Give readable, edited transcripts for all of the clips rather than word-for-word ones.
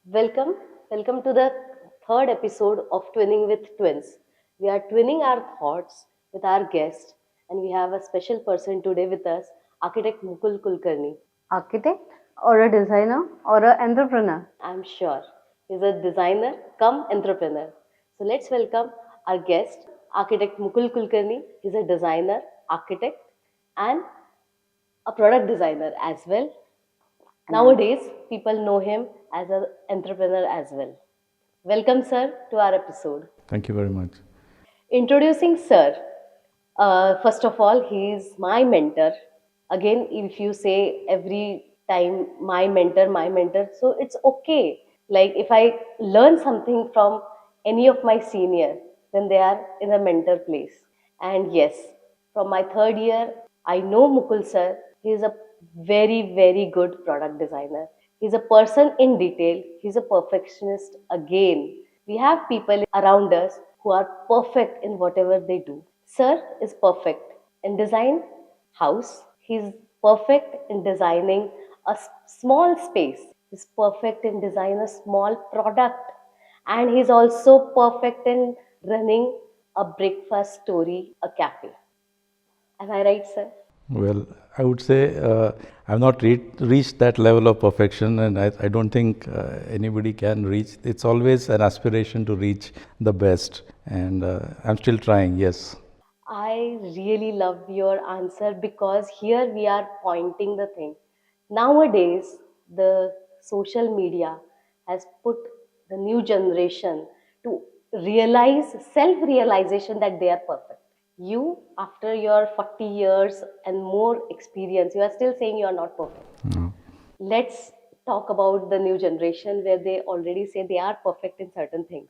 Welcome, welcome to the third episode of Twinning with Twins. We are twinning our thoughts with our guest, and we have a special person today with us, architect Mukul Kulkarni. Architect or a designer or an entrepreneur? I'm sure he's a designer come entrepreneur. So let's welcome our guest, architect Mukul Kulkarni. He's a designer, architect, and a product designer as well. Nowadays, people know him as an entrepreneur as well. Welcome, sir, to our episode. Thank you very much. Introducing Sir. First of all, he is my mentor. Again, if you say every time my mentor, so it's okay. Like if I learn something from any of my senior, then they are in a mentor place. And yes, from my third year, I know Mukul sir. He is a very, very good product designer. He's a person in detail. He's a perfectionist again. We have people around us who are perfect in whatever they do. Sir is perfect in design house. He's perfect in designing a small space. He's perfect in design a small product. And he's also perfect in running a breakfast story, a cafe. Am I right, sir? Well, I would say I've not reached that level of perfection, and I don't think anybody can reach. It's always an aspiration to reach the best, and I'm still trying, yes. I really love your answer because here we are pointing the thing. Nowadays, the social media has put the new generation to realize self realization that they are perfect. You, after your 40 years and more experience, you are still saying you are not perfect. No. Let's talk about the new generation where they already say they are perfect in certain things.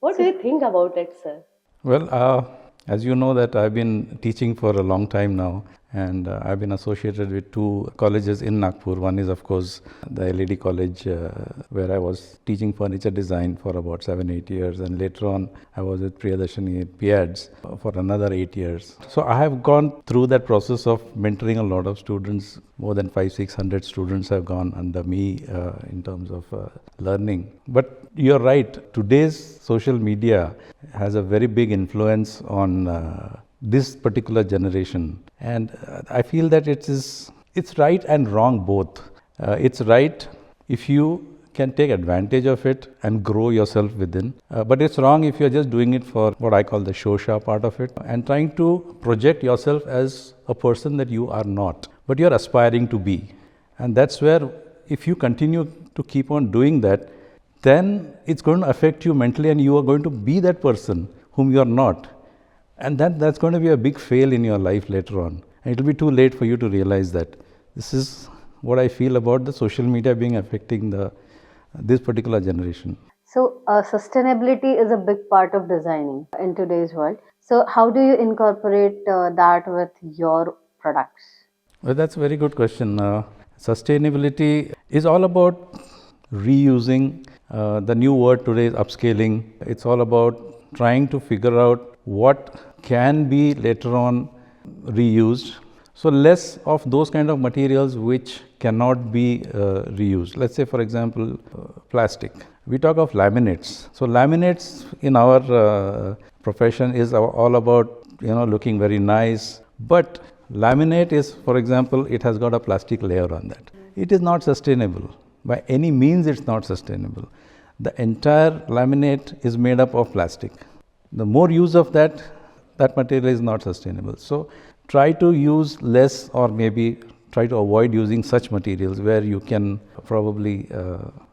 What do So, you think about it, sir? Well, as you know that I've been teaching for a long time now, and I've been associated with two colleges in Nagpur. One is, of course, the LED college, where I was teaching furniture design for about 7, 8 years, and later on I was with Priyadarshini PADS for another 8 years. So I have gone through that process of mentoring a lot of students. More than 500-600 students have gone under me in terms of learning. But you're right. Today's social media has a very big influence on this particular generation, and I feel that it's right and wrong both. It's right if you can take advantage of it and grow yourself within, but it's wrong if you're just doing it for what I call the show part of it and trying to project yourself as a person that you are not, but you're aspiring to be. And that's where, if you continue to keep on doing that, then it's going to affect you mentally, and you are going to be that person whom you are not. And that's going to be a big fail in your life later on. And it'll be too late for you to realize that. This is what I feel about the social media being affecting this particular generation. sustainability is a big part of designing in today's world. So, how do you incorporate that with your products? Well, that's a very good question. Sustainability is all about reusing. The new word today is upscaling. It's all about trying to figure out what can be later on reused. So, less of those kind of materials which cannot be reused. Let's say, for example, plastic. We talk of laminates. So, laminates in our profession is all about looking very nice, but laminate is, for example, it has got a plastic layer on that. It is not sustainable. By any means, it's not sustainable. The entire laminate is made up of plastic. The more use of that material is not sustainable. So, try to use less, or maybe try to avoid using such materials where you can probably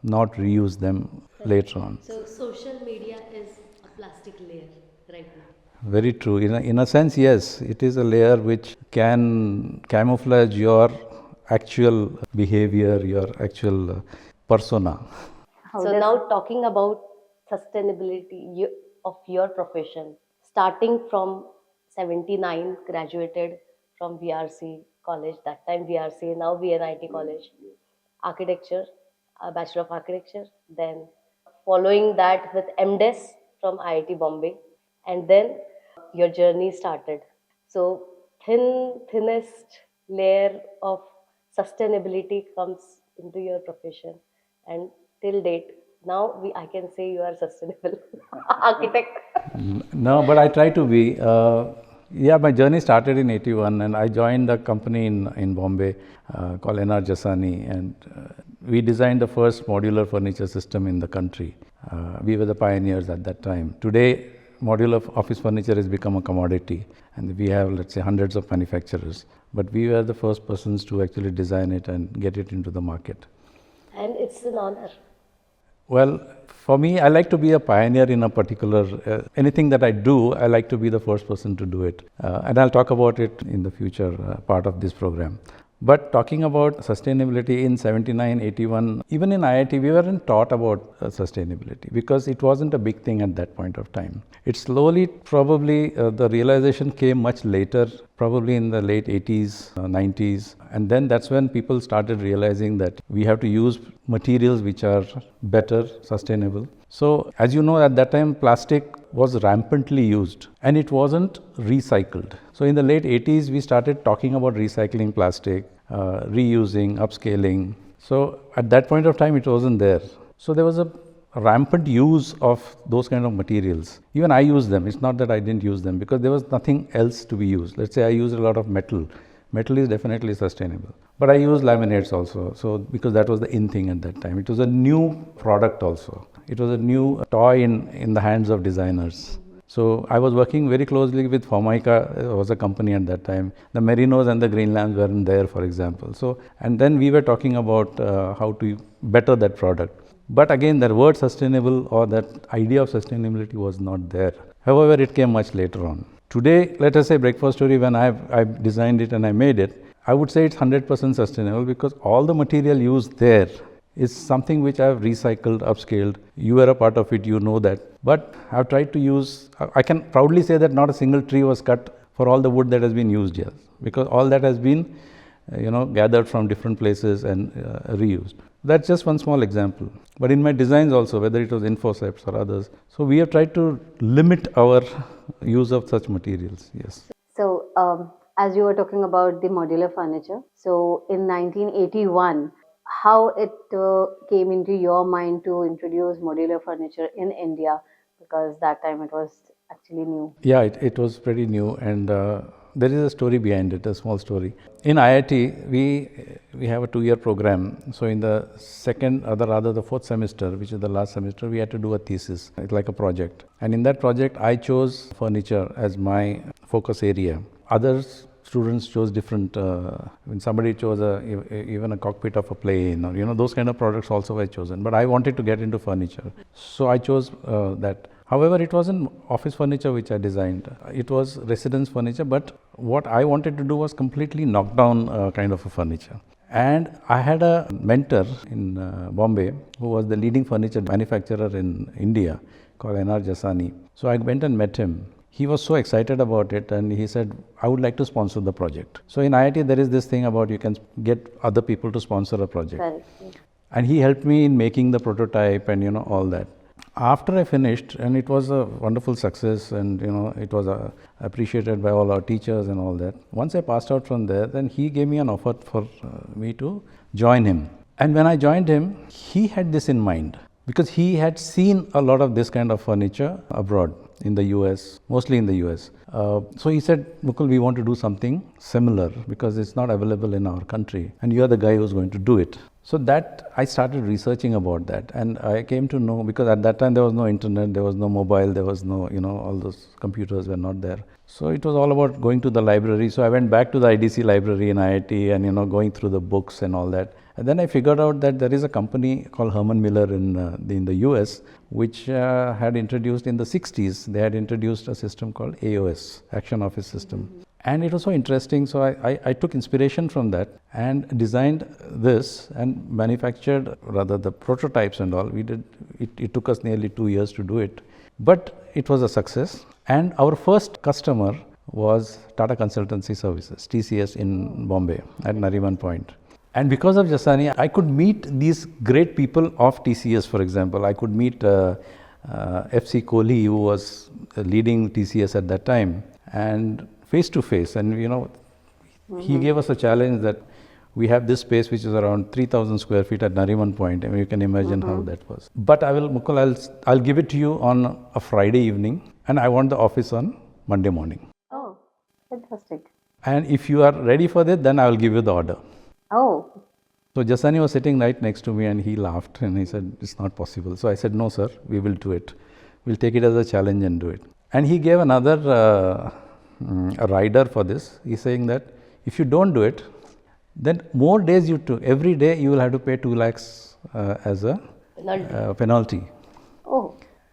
not reuse them later on. So social media is a plastic layer right now. Very true. In a sense, yes, it is a layer which can camouflage your actual behavior, your actual persona. How So does now talking about sustainability of your profession, starting from 79, graduated from VRC college, that time VRC, now VNIT college, architecture, Bachelor of Architecture, then following that with MDes from IIT Bombay, and then your journey started. So thinnest layer of sustainability comes into your profession, and till date I can say you are sustainable architect. No, but I try to be. Yeah, my journey started in 81 and I joined a company in Bombay called NR Jasani, and we designed the first modular furniture system in the country. We were the pioneers at that time. Today, modular office furniture has become a commodity and we have, let's say, hundreds of manufacturers. But we were the first persons to actually design it and get it into the market. And it's an honor. Well, for me, I like to be a pioneer in a particular, anything that I do, I like to be the first person to do it. And I'll talk about it in the future part of this program. But talking about sustainability in 79, 81, even in IIT, we weren't taught about sustainability because it wasn't a big thing at that point of time. It slowly, probably, the realization came much later, probably in the late 80s, 90s. And then that's when people started realizing that we have to use materials which are better, sustainable. So, as you know, at that time, plastic was rampantly used and it wasn't recycled. So, in the late 80s, we started talking about recycling plastic, reusing, upscaling. So, at that point of time, it wasn't there. So, there was a rampant use of those kind of materials. Even I use them. It's not that I didn't use them because there was nothing else to be used. Let's say I used a lot of metal. Metal is definitely sustainable. But I use laminates also. So because that was the in thing at that time. It was a new product also. It was a new toy in the hands of designers. So I was working very closely with Formica, was a company at that time. The Merinos and the Greenlands weren't there, for example. So, and then we were talking about how to better that product. But again, the word sustainable or that idea of sustainability was not there. However, it came much later on. Today, let us say Breakfast Story, when I've designed it and I made it, I would say it's 100% sustainable because all the material used there is something which I've recycled, upscaled. You were a part of it, you know that. But I've tried to use, I can proudly say that not a single tree was cut for all the wood that has been used here because all that has been gathered from different places and reused. That's just one small example. But in my designs also, whether it was Infoceps or others, so we have tried to limit our use of such materials. Yes. So, as you were talking about the modular furniture, so in 1981, how it came into your mind to introduce modular furniture in India? Because that time it was actually new. Yeah, it was pretty new, and there is a story behind it, a small story. In IIT, we have a 2-year program. So in the second, or rather the fourth semester, which is the last semester, we had to do a thesis. It's like a project. And in that project, I chose furniture as my focus area. Others students chose different, when somebody chose even a cockpit of a plane or those kind of products also were chosen, but I wanted to get into furniture, so I chose that. However, it wasn't office furniture which I designed, it was residence furniture, but what I wanted to do was completely knock down kind of a furniture. And I had a mentor in Bombay who was the leading furniture manufacturer in India called NR Jasani. So I went and met him. He was so excited about it and he said, I would like to sponsor the project. So in IIT, there is this thing about you can get other people to sponsor a project. Correct. And he helped me in making the prototype and all that. After I finished, and it was a wonderful success and it was appreciated by all our teachers and all that. Once I passed out from there, then he gave me an offer for me to join him. And when I joined him, he had this in mind because he had seen a lot of this kind of furniture abroad in the US, mostly in the US. So he said, Mukul, we want to do something similar because it's not available in our country and you are the guy who's going to do it. So that I started researching about that and I came to know, because at that time there was no internet, there was no mobile, there was no, all those computers were not there. So it was all about going to the library. So I went back to the IDC library in IIT and going through the books and all that. And then I figured out that there is a company called Herman Miller in the US, which had introduced in the 60s, they had introduced a system called AOS, Action Office System. And it was so interesting, so I took inspiration from that and designed this and manufactured, rather the prototypes and all. We did, it took us nearly 2 years to do it, but it was a success. And our first customer was Tata Consultancy Services, TCS in Bombay at Nariman Point. And because of Jasani, I could meet these great people of TCS, for example. I could meet FC Kohli, who was leading TCS at that time, and face to face. And he gave us a challenge that We have this space which is around 3,000 square feet at Nariman Point. I mean, you can imagine how that was. But Mukul, I'll give it to you on a Friday evening, and I want the office on Monday morning. Oh, fantastic. And if you are ready for that, then I will give you the order. Oh, So Jasani was sitting right next to me, and he laughed and he said, "It's not possible." So I said, "No, sir, we will do it. We'll take it as a challenge and do it." And he gave another a rider for this. He's saying that if you don't do it, then more days you took. Every day you will have to pay 2 lakhs as a penalty. oh,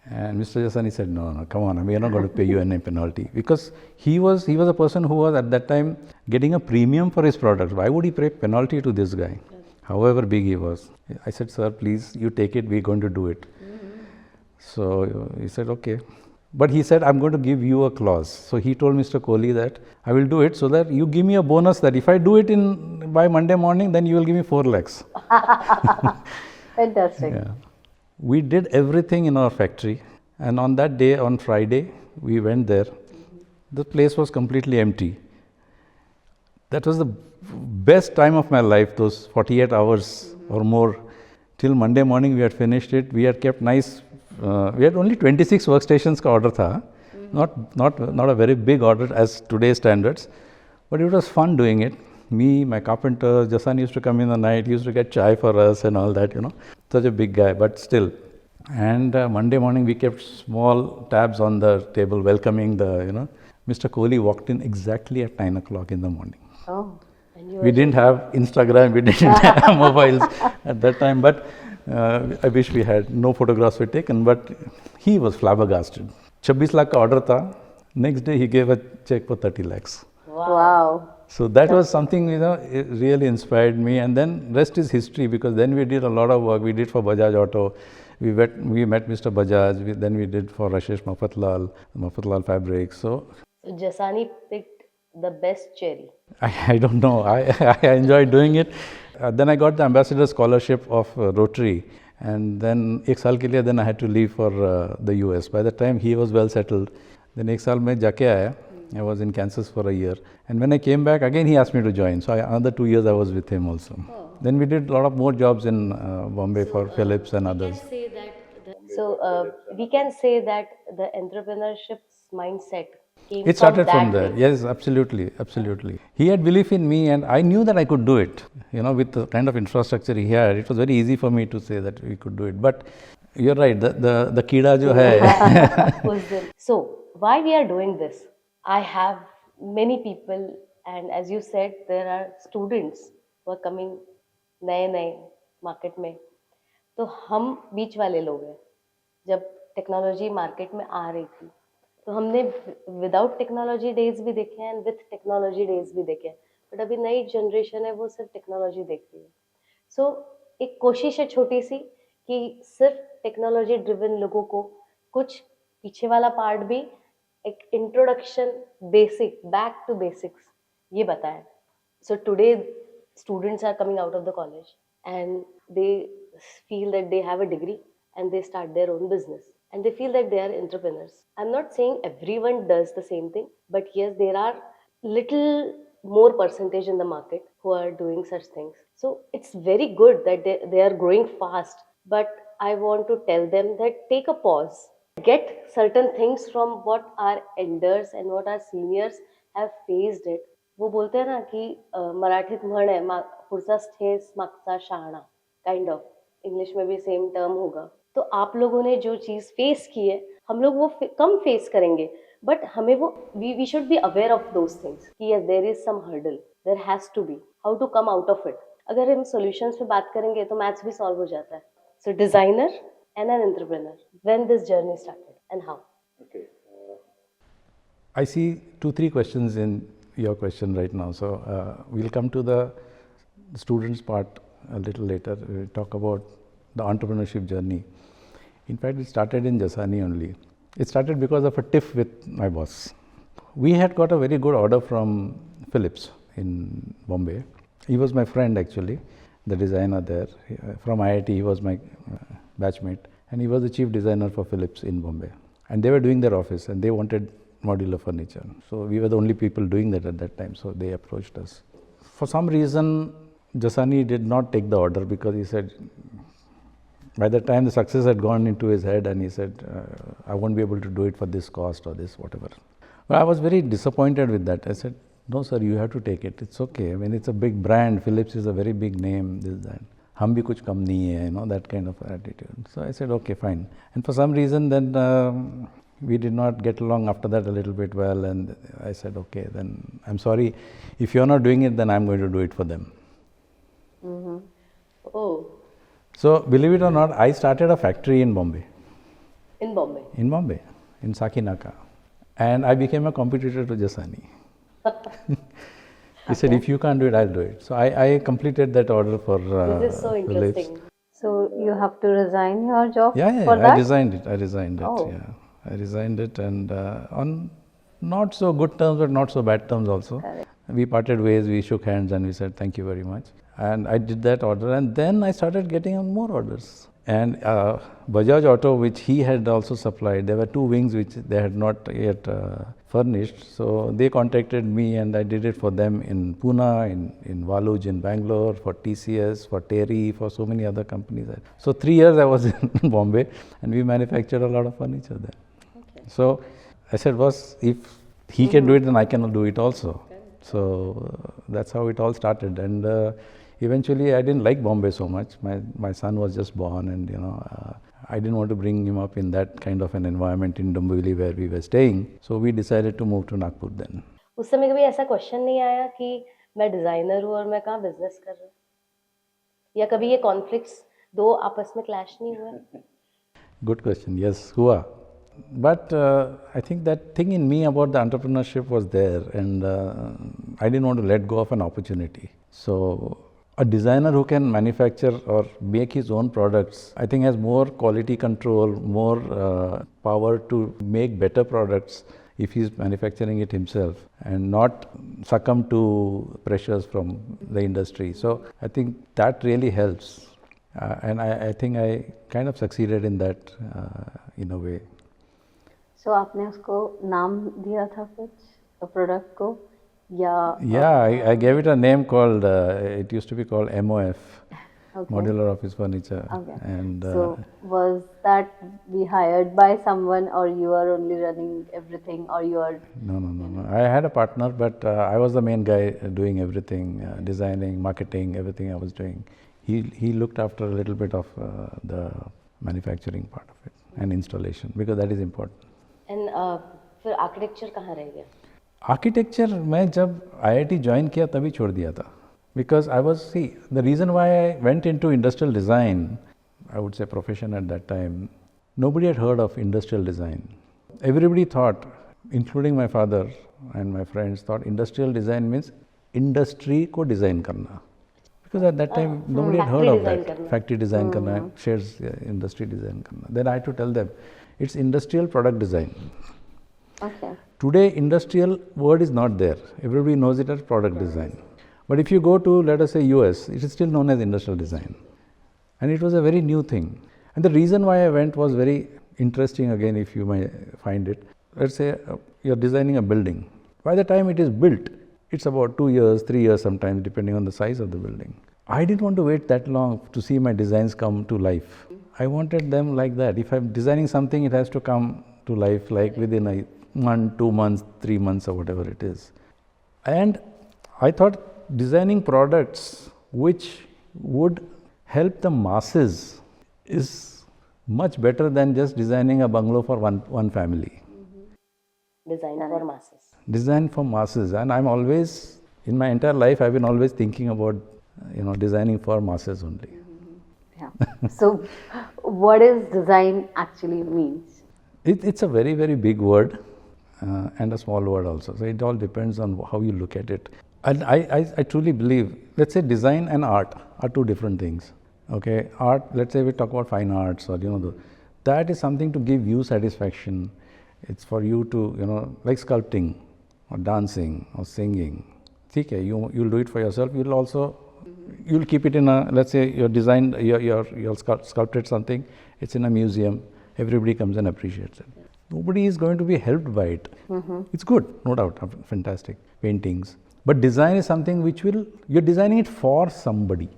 And Mr. Jasani said, "No, no, come on, we are not going to pay you any penalty," because he was a person who was at that time getting a premium for his products. Why would he pay penalty to this guy, however big he was? I said, "Sir, please, you take it. We're going to do it." So he said, "Okay." But he said, "I'm going to give you a clause." So he told Mr. Kohli that I will do it so that you give me a bonus that if I do it by Monday morning, then you will give me 4 lakhs. fantastic. Yeah. We did everything in our factory, and on that day, on Friday, we went there. The place was completely empty. That was the best time of my life, those 48 hours or more. Till Monday morning, we had finished it. We had kept nice. We had only 26 workstations ka order tha. Not a very big order as today's standards, but it was fun doing it. Me, my carpenter, Jasan used to come in the night. He used to get chai for us and all that. Such a big guy, but still. And Monday morning, we kept small tabs on the table, welcoming the. Mr. Kohli walked in exactly at 9 o'clock in the morning. Oh, We didn't have Instagram, we didn't have mobiles at that time, but I wish we had. No photographs were taken, but he was flabbergasted. 26 lakh ka order tha. Next day he gave a check for 30 lakhs. wow. So that was something, it really inspired me, and then rest is history, because then we did a lot of work. We did for Bajaj Auto. We met Mr. Bajaj. Then we did for Rashesh Mafatlal Fabrics. So Jasani picked the best cherry. I don't know. I enjoyed doing it. Then I got the ambassador scholarship of Rotary, and then ek saal ke liye, then I had to leave for the US. By the time he was well settled, then ek saal mein jaake aaya. I was in Kansas for a year, and when I came back again, he asked me to join. So another 2 years I was with him also. Then we did a lot of more jobs in Bombay for Philips and others. We can say that the entrepreneurship's mindset came It started from that there. day. Yes, absolutely, absolutely. He had belief in me, and I knew that I could do it. With the kind of infrastructure he had, it was very easy for me to say that we could do it. But you're right. The kida jo hai. So why we are doing this? I have many people, and as you said, there are students who are coming नए market में. तो हम बीच वाले लोग हैं. जब technology market में आ रही थी, तो हमने विदाउट टेक्नोलॉजी डेज भी देखे हैं, विथ टेक्नोलॉजी डेज भी देखे हैं. बट अभी नई जनरेशन है, वो सिर्फ टेक्नोलॉजी देख रही है. सो एक कोशिश है छोटी सी कि सिर्फ टेक्नोलॉजी ड्रिवन लोगों को कुछ पीछे वाला पार्ट भी एक introduction, basic, back to basics ये बताएं. So today students are coming out of the college and they feel that they have a degree and they start their own business and they feel that they are entrepreneurs. I'm not saying everyone does the same thing, but yes, there are little more percentage in the market who are doing such things. So it's very good that they are growing fast, but I want to tell them that take a pause, get certain things from what our elders and what our seniors have faced it. वो बोलते हैं ना कि मराठीत म्हण आहे पुढचा ठेस मागचा शहाणा, काइंड ऑफ. इंग्लिश में भी सेम टर्म होगा. तो आप लोगों ने जो चीज़ फेस की है, हम लोग वो कम फेस करेंगे, बट हमें वो we should be aware of those things कि yes there is some hurdle, there has to be, how to come out of it. अगर हम सॉल्यूशंस पे बात करेंगे तो मैथ्स भी सॉल्व हो जाता है. So designer and an entrepreneur, when this journey started and how? I see 2-3 questions in your question right now. So we'll come to the students part a little later. We'll talk about the entrepreneurship journey. In fact, it started in Jasani only. It started because of a tiff with my boss. We had got a very good order from Philips in Bombay. He was my friend actually, the designer there. From IIT, he was my batchmate, and he was the chief designer for Philips in Bombay. And they were doing their office and they wanted modular furniture. So we were the only people doing that at that time, so they approached us. For some reason, Jasani did not take the order because he said, by the time the success had gone into his head, and he said, I won't be able to do it for this cost or this whatever. But I was very disappointed with that. I said, no sir, you have to take it. It's okay. I mean, it's a big brand. Philips is a very big name, this, that. Hum bhi kuch kam nahi hai, you know, that kind of attitude. So I said, okay, fine. And for some reason then we did not get along after that a little bit well, and I said, okay, then I'm sorry. If you're not doing it, then I'm going to do it for them. Oh, So believe it or not, I started a factory in Bombay. in Bombay. In Bombay, in Sakinaka. And I became a competitor to Jasani. He said, if you can't do it, I'll do it. So I completed that order for This is so Philips. interesting. So you have to resign your job Yeah, for I that? resigned it. I resigned it. Oh. Yeah, I resigned it, and on not so good terms, but not so bad terms also. Correct. We parted ways. We shook hands, and we said thank you very much. And I did that order, and then I started getting on more orders. And Bajaj Auto, which he had also supplied, there were two wings which they had not yet furnished. So they contacted me, and I did it for them in Pune, in Waluj, in Bangalore, for TCS, for Terry, for so many other companies. So 3 years I was in Bombay, and we manufactured a lot of furniture there. Okay. So I said, boss, if he can do it, then I can do it also. So that's how it all started. And eventually I didn't like Bombay so much. My son was just born, and I didn't want to bring him up in that kind of an environment in Dombivli where we were staying. So we decided to move to Nagpur then. उस समय कभी ऐसा question नहीं आया कि मैं designer हूँ और मैं कहाँ बिजनेस कर रहा हूँ, या कभी ये कॉन्फ्लिक्ट्स दो आपस में क्लैश नहीं हुए? Good question. Yes, hua. But I think that thing in me about the entrepreneurship was there, and I didn't want to let go of an opportunity. So a designer who can manufacture or make his own products, I think has more quality control, more power to make better products if he's manufacturing it himself and not succumb to pressures from the industry. So I think that really helps. And I think I kind of succeeded in that in a way. So आपने उसको नाम दिया था कुछ product को या? Yeah, I gave it a name called, it used to be called MOF, Okay. Modular Office Furniture. Okay. And So was that be hired by someone, or you are only running everything, or you are? no. I had a partner, but I was the main guy doing everything, designing, marketing, everything I was doing. He looked after a little bit of the manufacturing part of it and installation, because that is important. And फिर architecture कहाँ रह गया? Architecture मैं जब IIT join किया तभी छोड़ दिया था, because I was see the reason why I went into industrial design, I would say profession at that time, nobody had heard of industrial design. Everybody thought, including my father and my friends, thought industrial design means industry को design करना. Because at that time nobody had heard of that. Factory design करना, shares industry design करना. Then I had to tell them, it's industrial product design. Okay. Today industrial word is not there. Everybody knows it as product design. But if you go to, let us say, US, it is still known as industrial design. And it was a very new thing. And the reason why I went was very interesting again, if you may find it. Let's say you're designing a building. By the time it is built, it's about 2 years, 3 years sometimes, depending on the size of the building. I didn't want to wait that long to see my designs come to life. I wanted them like that. If I'm designing something, it has to come to life like within a 1, 2 months, 3 months, or whatever it is. And I thought designing products which would help the masses is much better than just designing a bungalow for one family. Design for masses. Design for masses, and I'm always, in my entire life, I've been always thinking about, designing for masses only. Yeah. So what is design actually means? It's a very, very big word and a small word also. So it all depends on how you look at it. And I truly believe, let's say design and art are two different things. Okay, art, let's say we talk about fine arts, or that is something to give you satisfaction. It's for you to, like sculpting or dancing or singing. Okay, you'll do it for yourself. You'll also, you'll keep it in a, let's say you're designed, you're sculpted something, it's in a museum, everybody comes and appreciates it. Nobody is going to be helped by it. It's good, no doubt, fantastic. Paintings, But design is something which you're designing it for somebody,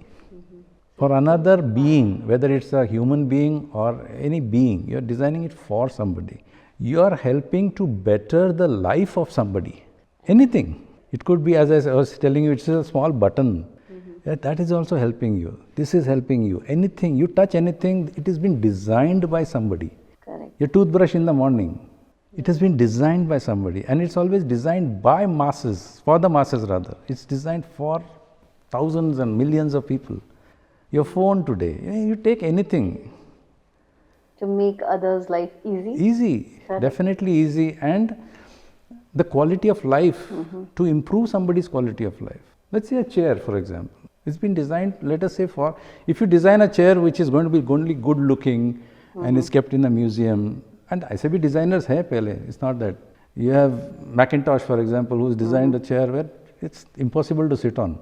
for another being, whether it's a human being or any being, you're designing it for somebody. You are helping to better the life of somebody. Anything. It could be, as I was telling you, it's a small button. That is also helping you. This is helping you. Anything, you touch anything, it has been designed by somebody. Correct. Your toothbrush in the morning, it has been designed by somebody, and it's always designed by masses, for the masses rather. It's designed for thousands and millions of people. Your phone today, you take anything. To make others' life easy. Easy, Correct. definitely easy, and the quality of life, to improve somebody's quality of life. Let's say a chair, for example. It's been designed, let us say, for, if you design a chair which is going to be only good looking and is kept in a museum, and ऐसे भी designers हैं पहले, it's not that. You have Macintosh, for example, who's designed a chair where it's impossible to sit on.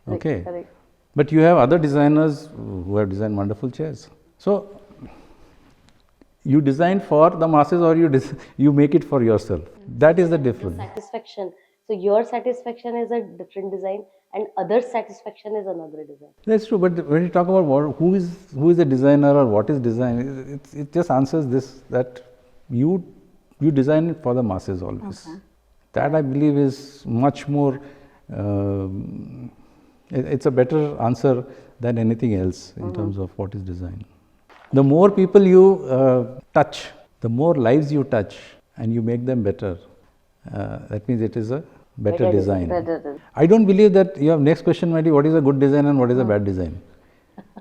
Okay. Correct. But you have other designers who have designed wonderful chairs. So, you design for the masses, or you make it for yourself. That is the difference. Satisfaction. So your satisfaction is a different design, and others' satisfaction is another design. That's true, but when you talk about who is a designer or what is design, it just answers this, that you design it for the masses always. Okay. That I believe is much more, it's a better answer than anything else in terms of what is design. The more people you touch, the more lives you touch, and you make them better. That means it is a better design. Better. I don't believe that your next question might be what is a good design and what is a bad design.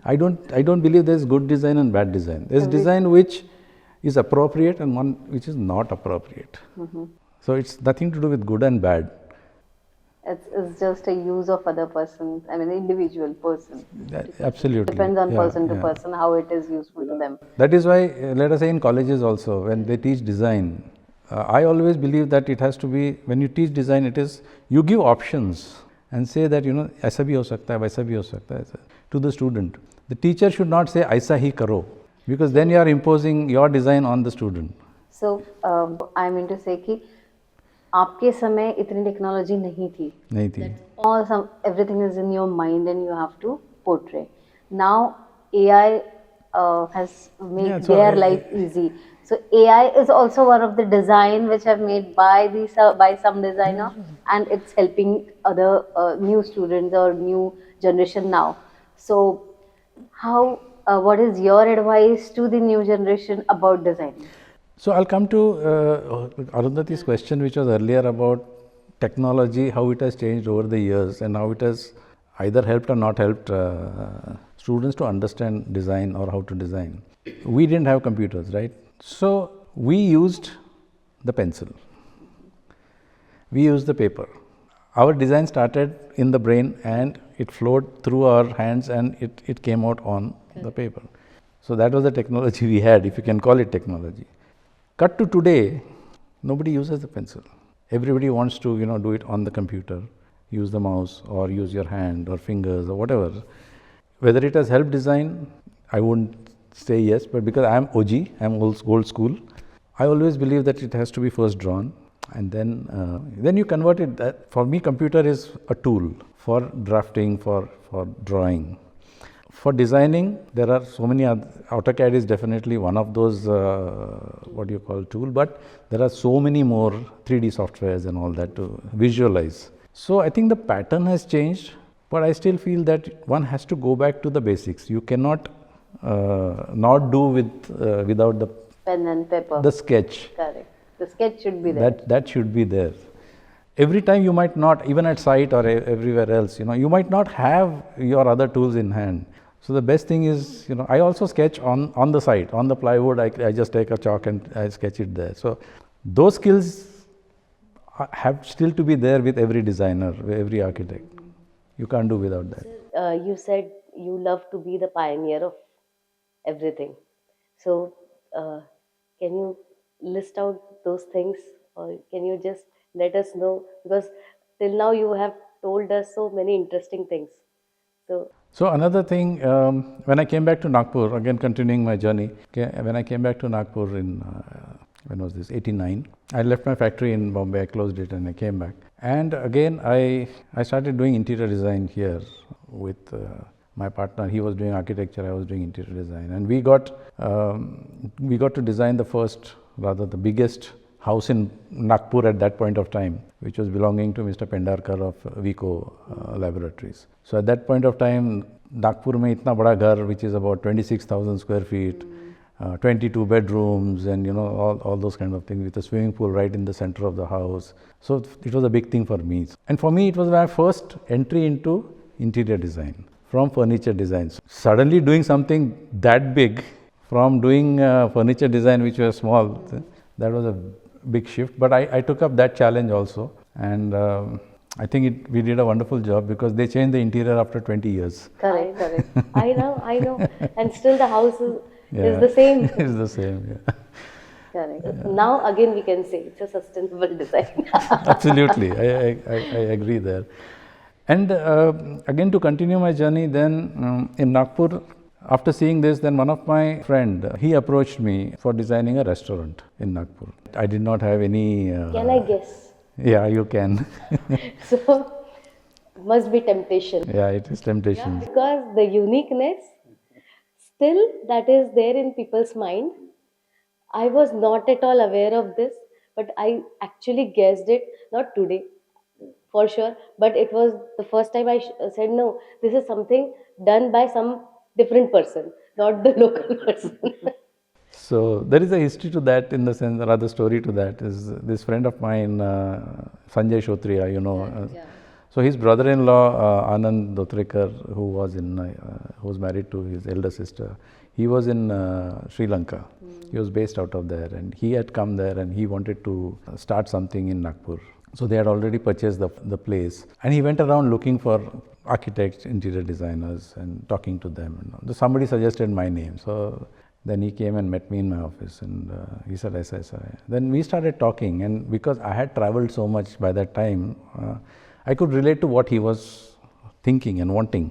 I don't believe there is good design and bad design. There is design which is appropriate and one which is not appropriate. So it's nothing to do with good and bad. It's just a use of other person, I mean individual person. Absolutely. Depends on Yeah, person to yeah. person how it is useful to them. That is why, let us say in colleges also, when they teach design, I always believe that it has to be, when you teach design, it is, you give options and say that, ऐसा भी हो सकता है, वैसा भी हो सकता है, to the student. The teacher should not say, ऐसा ही करो, because then you are imposing your design on the student. So, I mean to say कि आपके समय इतनी टेक्नोलॉजी नहीं थी. नहीं थी. Or everything is in your mind and you have to portray. Now AI has made their life easy. So AI is also one of the design which have made by some designer, and it's helping other new students or new generation now. So what is your advice to the new generation about design? So I'll come to Arundhati's question, which was earlier about technology, how it has changed over the years and how it has either helped or not helped students to understand design or how to design. We didn't have computers, right? So we used the pencil. We used the paper. Our design started in the brain and it flowed through our hands and it came out on the paper. So that was the technology we had, if you can call it technology. Cut to today, nobody uses the pencil. Everybody wants to, do it on the computer, use the mouse or use your hand or fingers or whatever. Whether it has helped design, I wouldn't say yes, but because I am OG, I am old school, I always believe that it has to be first drawn and then you convert it. That, for me, computer is a tool for drafting, for drawing. For designing, there are so many AutoCAD is definitely one of those tool, but there are so many more 3D softwares and all that to visualize. So I think the pattern has changed, but I still feel that one has to go back to the basics. You cannot not do without the pen and paper. The sketch. Correct. The sketch should be there. That should be there. Every time you might not, even at site or everywhere else, you might not have your other tools in hand. So the best thing is, I also sketch on the site, on the plywood. I just take a chalk and I sketch it there. So those skills have still to be there with every designer, every architect. You can't do without that. You said you love to be the pioneer of everything. So can you list out those things, or can you just let us know? Because till now you have told us so many interesting things. So another thing, when I came back to Nagpur, again continuing my journey, when I came back to Nagpur in, when was this, 89, I left my factory in Bombay, I closed it and I came back. And again, I started doing interior design here with my partner. He was doing architecture, I was doing interior design. And we got to design the first, rather the biggest house in Nagpur at that point of time, which was belonging to Mr. Pendarkar of Vico Laboratories. So at that point of time, Nagpur mein itna bada ghar, which is about 26,000 square feet, 22 bedrooms, and all those kind of things, with a swimming pool right in the center of the house. So it was a big thing for me. And for me, it was my first entry into interior design from furniture design. Suddenly doing something that big from doing furniture design, which was small, that was a big shift. But I took up that challenge also, and I think we did a wonderful job, because they changed the interior after 20 years. Correct, correct. I know. And still the house Yeah. is the same. It's the same, yeah. Correct. Now again we can say it's a sustainable design. Absolutely, I agree there. And again, to continue my journey, then in Nagpur, after seeing this, then one of my friend, he approached me for designing a restaurant in Nagpur. I did not have any. Can I guess? Yeah, you can. So must be temptation. Yeah, it is temptation. Because the uniqueness still that is there in people's mind. I was not at all aware of this, but I actually guessed it, not today for sure, but it was the first time I said, no, this is something done by some different person, not the local person. So there is a history to that, in the sense, rather story to that is this friend of mine, Sanjay Shotriya, so his brother-in-law, Anand Dotrekar, who was married to his elder sister, he was in Sri Lanka. He was based out of there, and he had come there and he wanted to start something in Nagpur. So they had already purchased the place, and he went around looking for architects, interior designers, and talking to them. Somebody suggested my name, so then he came and met me in my office, and he said, "SSI." Then we started talking, and because I had traveled so much by that time, I could relate to what he was thinking and wanting.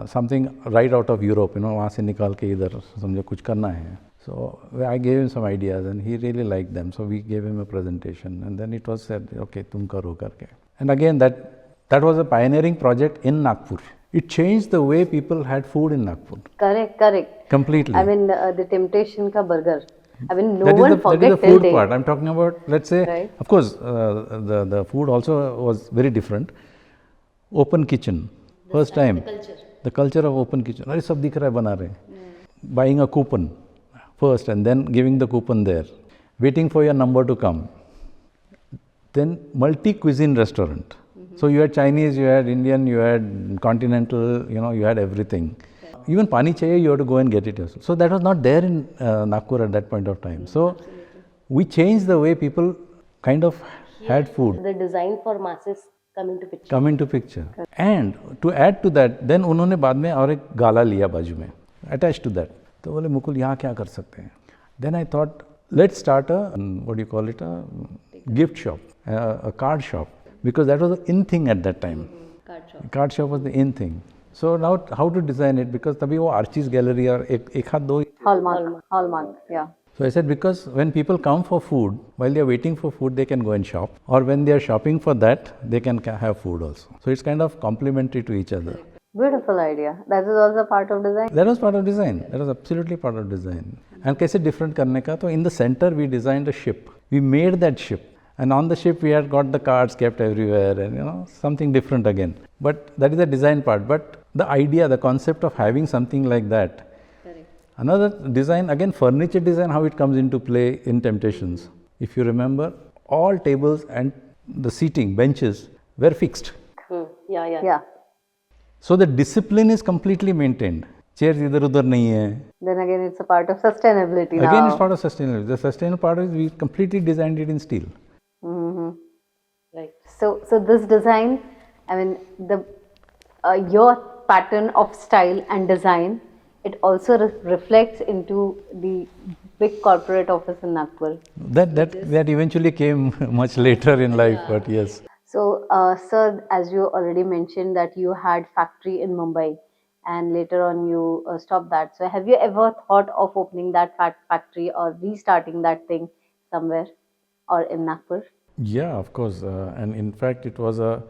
Something right out of Europe, वहाँ से निकाल के इधर समझो कुछ करना है. So I gave him some ideas, and he really liked them. So we gave him a presentation, and then it was said, "Okay, तुम करो करके." And again, that was a pioneering project in Nagpur. It changed the way people had food in Nagpur. Correct. Completely. I mean, the temptation ka burger. I mean, no That one is forget the till food date. part. I'm talking about, let's say, Right. of course, the food also was very different. Open kitchen, first time. The culture of open kitchen. अरे सब दिख रहा है बना रहे. Buying a coupon first, and then giving the coupon there. Waiting for your number to come. Then multi-cuisine restaurant. So you had Chinese, you had Indian, you had continental, you had everything. Even pani chahiye, you have to go and get it yourself. So that was not there in Nagpur at that point of time. So we changed the way people kind of had food. The design for masses come into picture. And to add to that, then उन्होंने बाद में और एक गाला लिया बाजू में, attached to that. तो बोले मुकुल यहाँ क्या कर सकते हैं? Then I thought, let's start what do you call it, a gift shop, a card shop, because that was the in thing at that time. Card shop was the in thing. So now how to design it, because तभी वो Archie's gallery और एक हाथ दो. Hallmark, yeah. So I said, because when people come for food, while they are waiting for food, they can go and shop, or when they are shopping for that, they can have food also. So it's kind of complementary to each other. Beautiful idea. That is also part of design. That was part of design. That was absolutely part of design. And कैसे different करने का? तो in the center we designed a ship. We made that ship. And on the ship we had got the cards kept everywhere, and something different again. But that is the design part. But the idea, the concept of having something like that. Another design, again furniture design, how it comes into play in Temptations. If you remember, all tables and the seating, benches were fixed. Yeah. So the discipline is completely maintained. Chairs idhar udhar nahi hai. Then again, it's a part of sustainability now. Again, it's part of sustainability. The sustainable part is we completely designed it in steel. Right. So this design, I mean, your pattern of style and design, it also reflects into the big corporate office in Nagpur. That eventually came much later in life, but yes. So, sir, as you already mentioned that you had factory in Mumbai, and later on you stopped that. So, have you ever thought of opening that factory or restarting that thing somewhere or in Nagpur? Yeah, of course. And in fact, it was a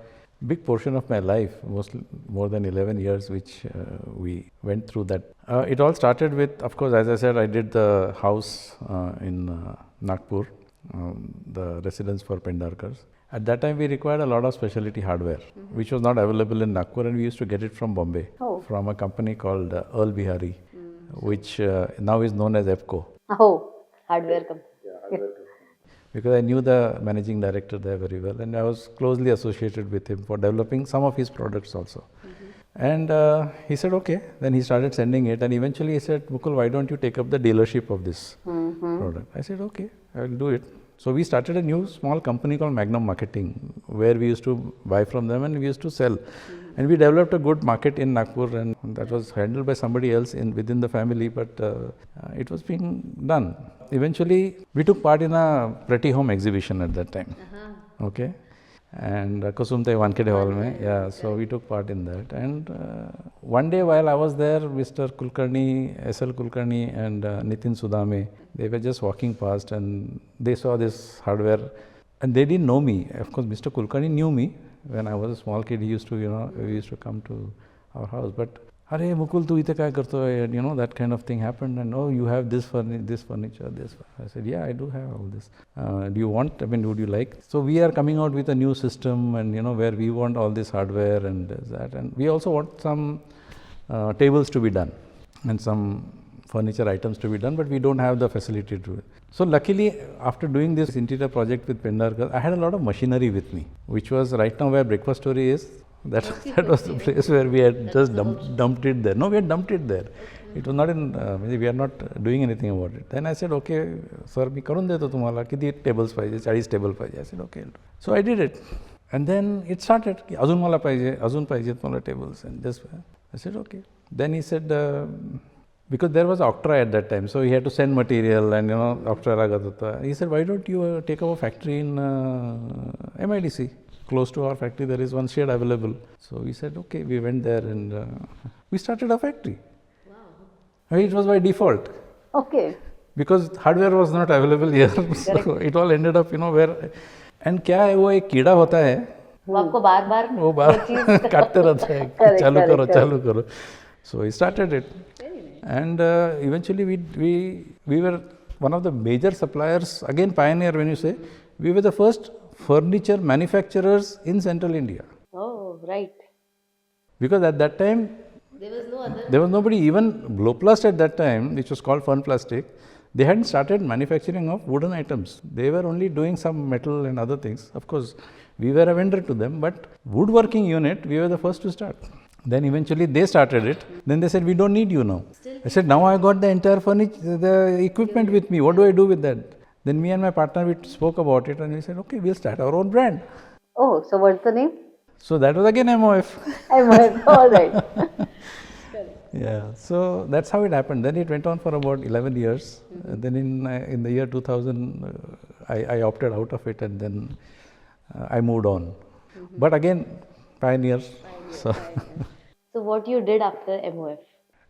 big portion of my life, mostly more than 11 years, which we went through that. It all started with, of course, as I said, I did the house in Nagpur, the residence for Pendarkars. At that time, we required a lot of specialty hardware, which was not available in Nagpur, and we used to get it from Bombay, Oh. from a company called Earl Bihari, which now is known as EFCO. Oh, Hardware company. Because I knew the managing director there very well, and I was closely associated with him for developing some of his products also. And he said, okay. Then he started sending it, and eventually he said, Mukul, why don't you take up the dealership of this product? I said, okay, I will do it. So we started a new small company called Magnum Marketing, where we used to buy from them and we used to sell. And we developed a good market in Nagpur, and that was handled by somebody else within the family, but it was being done. Eventually, we took part in a Pretty Home exhibition at that time. Okay. And Kusumte Wankede Hall mein, yeah, so we took part in that. And one day while I was there, Mr. Kulkarni, SL Kulkarni and Nitin Sudame, they were just walking past and they saw this hardware and they didn't know me. Of course, Mr. Kulkarni knew me. When I was a small kid, he used to, we used to come to our house. But, Are Mukul, tu ite kya karto hai? And that kind of thing happened. And oh, you have this furniture, this. I said, yeah, I do have all this. Do you want, would you like? So we are coming out with a new system and, where we want all this hardware and that. And we also want some tables to be done and some furniture items to be done, but we don't have the facility to do it. So luckily, after doing this interior project with Pendarkar, I had a lot of machinery with me, which was right now where Breakfast Story is. That was the place where we had just dumped it there. No, we had dumped it there. It was not in, we are not doing anything about it. Then I said, okay, sir, मी करून देतो तुम्हाला किती tables पाहिजे 40 table पाहिजे. I said, okay. So I did it. And then it started. अजून मला पाहिजे, अजून पाहिजेत मला tables. And just, I said, okay. Then he said, because there was Octra at that time, so he had to send material and, Octra लागत होता. He said, why don't you take up a factory in MIDC? Close to our factory, there is one shed available. So we said, okay, we went there and we started a factory. Wow. It was by default. Okay. Because hardware was not available here. So it all ended up, where. And क्या है वो एक कीड़ा होता है वो आपको बार-बार वो बार काटते रहता है चालू करो. So we started it. And eventually we were one of the major suppliers, again pioneer when you say, we were the first furniture manufacturers in central India. Oh, right. Because at that time, there was nobody, even Bloplast at that time, which was called Fun Plastic, they hadn't started manufacturing of wooden items. They were only doing some metal and other things. Of course, we were a vendor to them, but woodworking unit, we were the first to start. Then eventually they started it. Then they said, we don't need you now. I said, now I got the entire furniture, the equipment with me. What do I do with that? Then me and my partner, we spoke about it and we said, okay, we'll start our own brand. Oh, so what's the name? So that was again MOF. MOF, all right. Yeah, so that's how it happened. Then it went on for about 11 years. Then in the year 2000, I opted out of it and then I moved on. But again, pioneers. So what you did after MOF?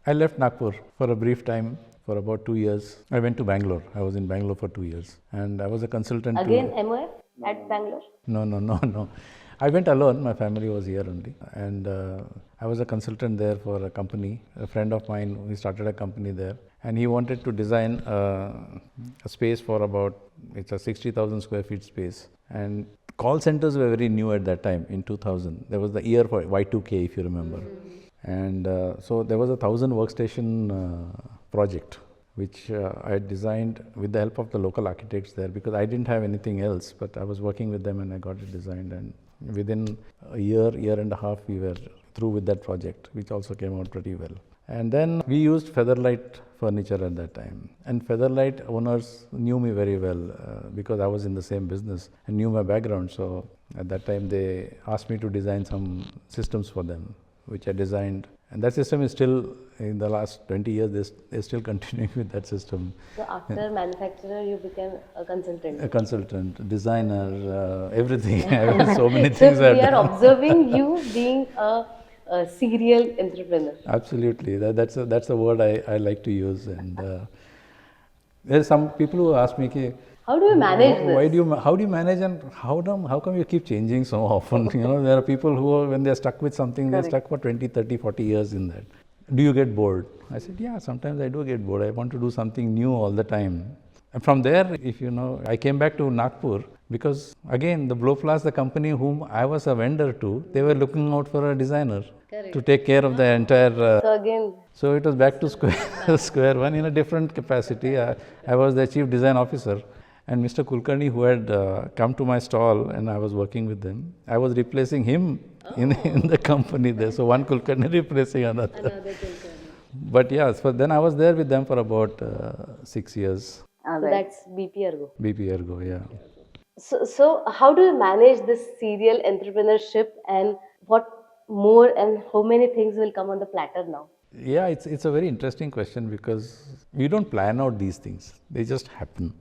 I left Nagpur for a brief time. For about 2 years. I went to Bangalore. I was in Bangalore for 2 years. And I was a consultant. Again MOF at Bangalore? No. I went alone. My family was here only. And I was a consultant there for a company. A friend of mine, he started a company there. And he wanted to design a space for about, it's a 60,000 square feet space. And call centers were very new at that time in 2000. There was the year for Y2K, if you remember. And so there was a 1,000 workstation project, which I designed with the help of the local architects there, because I didn't have anything else, but I was working with them and I got it designed. And within a year and a half, we were through with that project, which also came out pretty well. And then we used Featherlight furniture at that time. And Featherlight owners knew me very well because I was in the same business and knew my background. So at that time, they asked me to design some systems for them, which I designed. And that system is still, in the last 20 years, they're still continuing with that system. So after manufacturer, you became a consultant? A consultant, designer, everything. So many things So we are observing you being a serial entrepreneur. Absolutely. That's a word I like to use. And there's some people who ask me, How do you manage Why this? do you, how do you manage, and how come you keep changing so often? There are people who are, when they're stuck with something, they're stuck for 20, 30, 40 years in that. Do you get bored? I said, yeah, sometimes I do get bored. I want to do something new all the time. And from there, if I came back to Nagpur because again, the Blowflash, the company whom I was a vendor to, they were looking out for a designer to take care of the entire. So again, So it was back to square one in a different capacity. I was the chief design officer, and Mr. Kulkarni, who had come to my stall, and I was working with them. I was replacing him in the company there. So one Kulkarni replacing another. But yeah, so then I was there with them for about 6 years. All so right. that's BP Ergo. BP Ergo, yeah. So how do you manage this serial entrepreneurship, and what more and how many things will come on the platter now? Yeah, it's a very interesting question because we don't plan out these things; they just happen.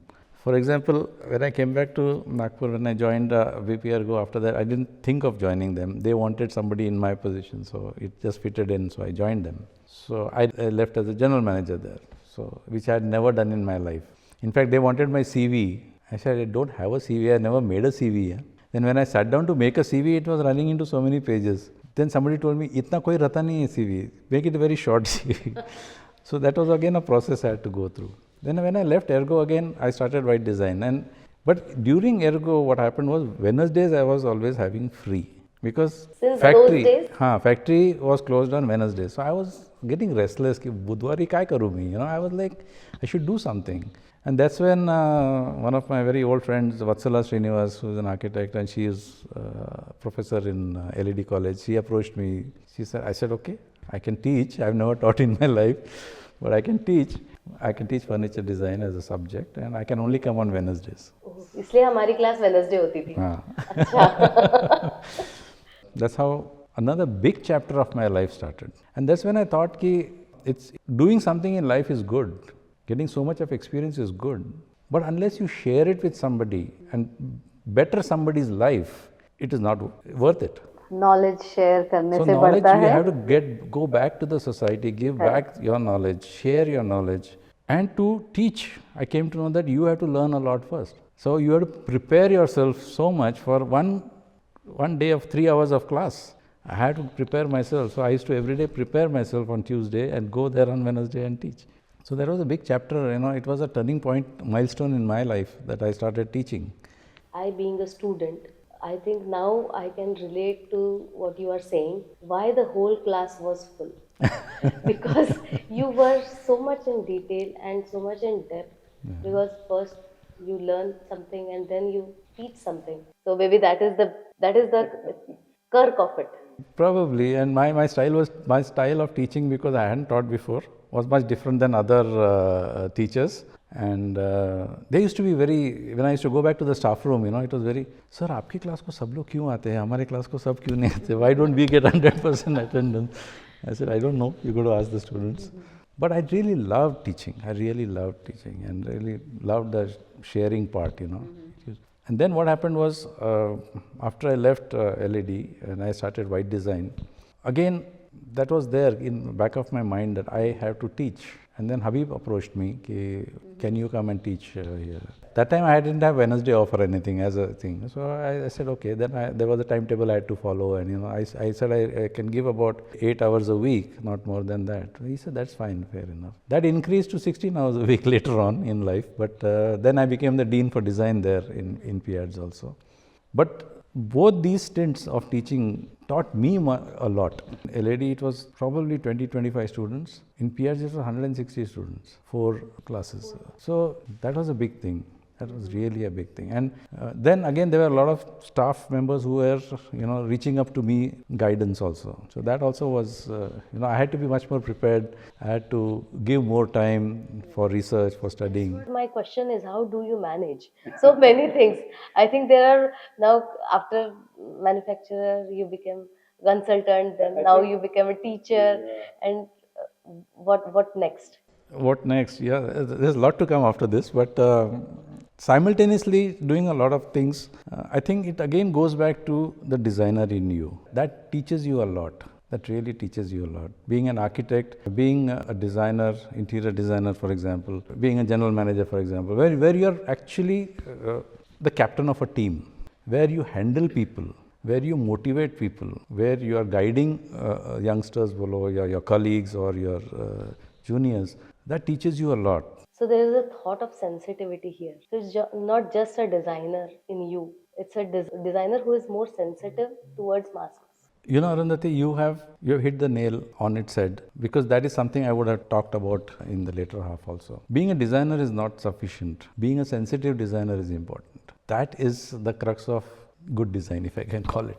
For example, when I came back to Nagpur, when I joined VP Ergo, after that, I didn't think of joining them. They wanted somebody in my position, so it just fitted in, so I joined them. So I left as a general manager there, so which I had never done in my life. In fact, they wanted my CV. I said, I don't have a CV, I never made a CV. Yeah? Then when I sat down to make a CV, it was running into so many pages. Then somebody told me, itna koi rata nahi hai CV, make it a very short CV. So that was again a process I had to go through. Then when I left Ergo again, I started white design. But during Ergo, what happened was Wednesdays I was always having free because Since those days? factory was closed on Wednesday. So I was getting restless. Ki Budwari kai karu me? I was like, I should do something. And that's when one of my very old friends, Vatsala Srinivas, who is an architect, and she is professor in LED college, she approached me. I said, okay, I can teach. I've never taught in my life, but I can teach. I can teach furniture design as a subject, and I can only come on Wednesdays. इसलिए हमारी class Wednesday होती थी. That's how another big chapter of my life started. And that's when I thought ki it's doing something in life is good. Getting so much of experience is good. But unless you share it with somebody and better somebody's life, it is not worth it. Knowledge share करने So से knowledge, बढ़ता you है. have to go back to the society, give back your knowledge, share your knowledge, and to teach. I came to know that you have to learn a lot first. So you have to prepare yourself so much for one day of 3 hours of class. I had to prepare myself. So I used to every day prepare myself on Tuesday and go there on Wednesday and teach. So that was a big chapter. It was a turning point, milestone in my life that I started teaching. I, being a student, I think now I can relate to what you are saying, why the whole class was full. Because you were so much in detail and so much in depth. Because first you learn something and then you teach something. So maybe that is the quirk of it. Probably, and my style of teaching, because I hadn't taught before, was much different than other teachers. And they used to be very, when I used to go back to the staff room, it was very, sir, आपकी class को सब लोग क्यों आते हैं, हमारे class को सब क्यों नहीं आते? Why don't we get 100% attendance? I said, I don't know, you got to ask the students. But I really loved teaching. I really loved teaching and really loved the sharing part, And then what happened was, after I left LED and I started white design, again, that was there in the back of my mind that I have to teach. And then Habib approached me, can you come and teach here? That time I didn't have Wednesday off or anything as a thing. So I said, okay. Then there was a timetable I had to follow. And, I said I can give about 8 hours a week, not more than that. He said, that's fine, fair enough. That increased to 16 hours a week later on in life. But then I became the dean for design there in PIADS also. But both these stints of teaching taught me a lot. LED, it was probably 20-25 students. In PIADS, it was 160 students, 4 classes. So that was a big thing. That was really a big thing. And then again, there were a lot of staff members who were, reaching up to me guidance also. So that also was, I had to be much more prepared. I had to give more time for research, for studying. My question is, how do you manage so many things? I think there are now, after manufacturer, you became consultant, then now you become a teacher, and what next? What next? Yeah, there's a lot to come after this, but simultaneously doing a lot of things. I think it again goes back to the designer in you. That teaches you a lot. That really teaches you a lot. Being an architect, being a designer, interior designer, for example, being a general manager, for example, where you're actually the captain of a team, where you handle people, where you motivate people, where you are guiding youngsters below, your colleagues or your juniors, that teaches you a lot. So there is a thought of sensitivity here. So it's not just a designer in you. It's a designer who is more sensitive towards masses. You know, Arundhati, you have hit the nail on its head, because that is something I would have talked about in the later half also. Being a designer is not sufficient. Being a sensitive designer is important. That is the crux of good design, if I can call it.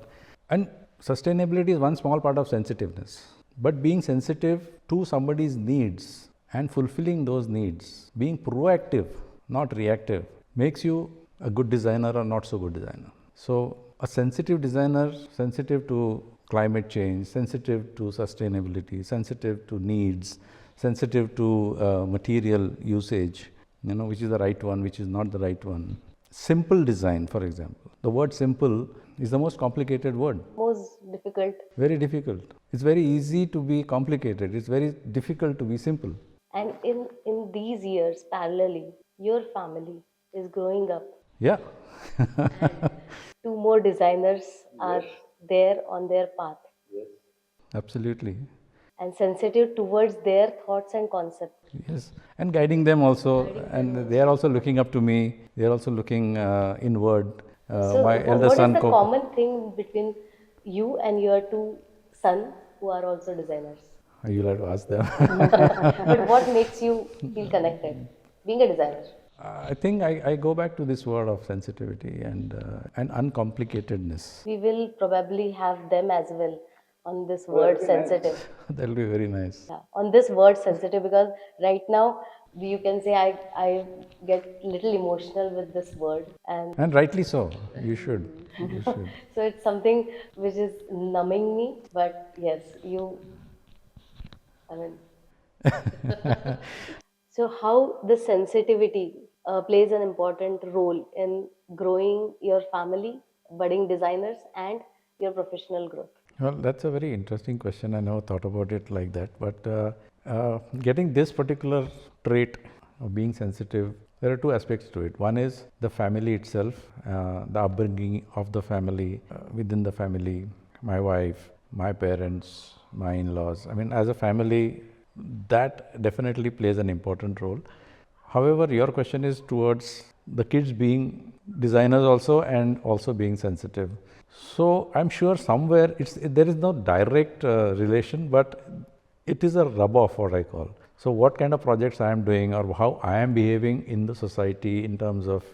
And sustainability is one small part of sensitiveness. But being sensitive to somebody's needs and fulfilling those needs, being proactive, not reactive, makes you a good designer or not so good designer. So a sensitive designer, sensitive to climate change, sensitive to sustainability, sensitive to needs, sensitive to material usage, which is the right one, which is not the right one. Simple design, for example. The word simple is the most complicated word. Most difficult. Very difficult. It's very easy to be complicated. It's very difficult to be simple. And in these years, parallelly, your family is growing up. Yeah. Two more designers are there on their path. Yes. Absolutely. And sensitive towards their thoughts and concepts. Yes, and guiding them also, and they are also looking up to me. They are also looking inward. So my elder what son. What is the common thing between you and your two sons who are also designers? You'll have to ask them. But what makes you feel connected, being a designer? I think I go back to this word of sensitivity and uncomplicatedness. We will probably have them as well on this word sensitive. That will be very nice. Yeah, on this word sensitive, because right now you can say I get little emotional with this word, and rightly so. You should. You should. So it's something which is numbing me. But yes, I mean. So how the sensitivity plays an important role in growing your family, budding designers, and your professional growth? Well, that's a very interesting question. I never thought about it like that. But getting this particular trait of being sensitive, there are two aspects to it. One is the family itself, the upbringing of the family, within the family, my wife, my parents, my in-laws. I mean, as a family, that definitely plays an important role. However, your question is towards the kids being designers also and also being sensitive. So I'm sure somewhere there is no direct relation, but it is a rub off, what I call. So what kind of projects I am doing or how I am behaving in the society in terms of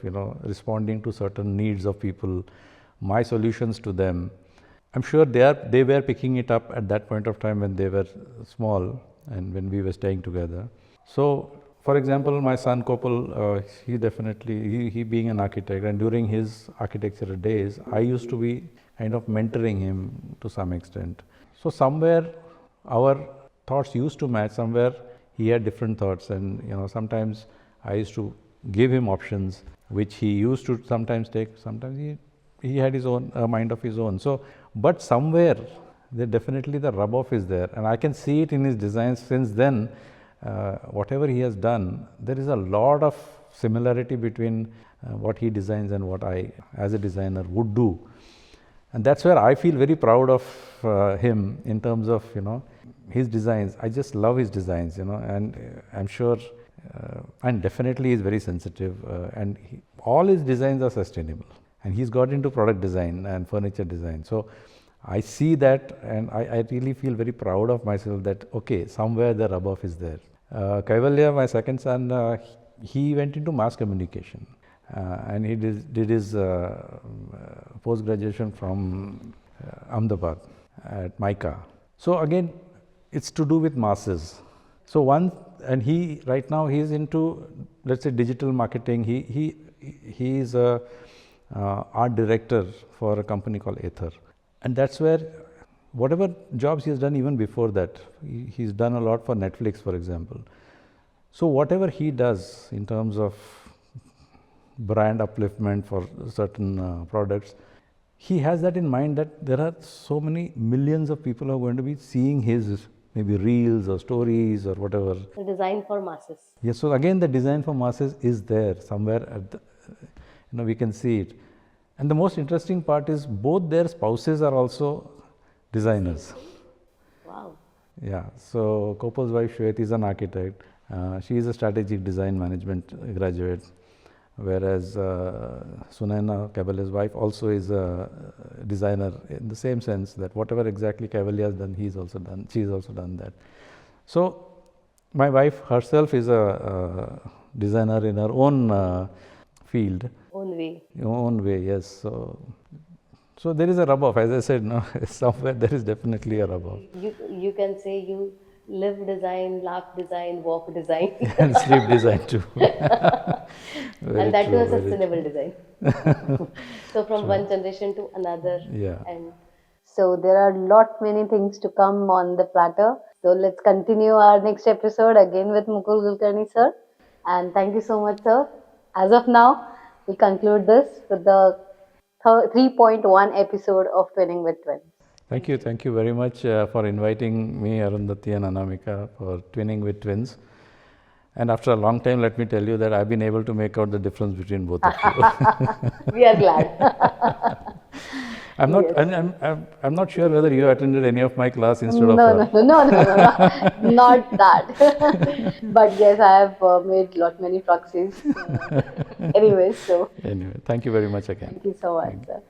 responding to certain needs of people, my solutions to them. I'm sure they were picking it up at that point of time when they were small and when we were staying together. So, for example, my son Kopal, he definitely, he being an architect, and during his architectural days, I used to be kind of mentoring him to some extent. So somewhere our thoughts used to match, somewhere he had different thoughts, and sometimes I used to give him options which he used to sometimes take, sometimes he had his own mind of his own. So, but somewhere there definitely the rub off is there, and I can see it in his designs since then. Whatever he has done, there is a lot of similarity between what he designs and what I as a designer would do. And that's where I feel very proud of him in terms of his designs. I just love his designs, and I'm sure and definitely he's very sensitive, and all his designs are sustainable, and he's got into product design and furniture design. So I see that, and I really feel very proud of myself that okay, somewhere the rub off is there. Kaivalya, my second son, he went into mass communication, and he did his post graduation from Ahmedabad at MICA. So again, it's to do with masses. So and he right now he is into, let's say, digital marketing. He is a art director for a company called Aether, and that's where whatever jobs he has done even before that, he's done a lot for Netflix, for example. So whatever he does in terms of brand upliftment for certain products, he has that in mind that there are so many millions of people who are going to be seeing his maybe reels or stories or whatever. The design for masses. Yes, so again the design for masses is there somewhere at the, we can see it. And the most interesting part is both their spouses are also designers. Wow. Yeah, so Kopal's wife Shwet is an architect. She is a strategic design management graduate, whereas Sunaina, Cavalia's wife, also is a designer in the same sense that whatever exactly Cavalia has done, she's also done that. So my wife herself is a designer in her own field. Own way. Own way, yes. So there is a rub-off, as I said, no, somewhere there is definitely a rub-off. You can say you live design, laugh design, walk design. And sleep design too. And that too a sustainable design. So from one generation to another. Yeah. And So there are many things to come on the platter. So let's continue our next episode again with Mukul Kulkarni sir. And thank you so much, sir. As of now, we conclude this with the 3.1 episode of Twinning with Twins. Thank you very much for inviting me, Arundhati and Anamika, for Twinning with Twins. And after a long time, let me tell you that I've been able to make out the difference between both of you. We are glad. I'm not sure whether you attended any of my class instead of No, her. no, not that. But yes, I have made many proxies. Anyways, so Anyway, thank you very much again. thank you so much, sir.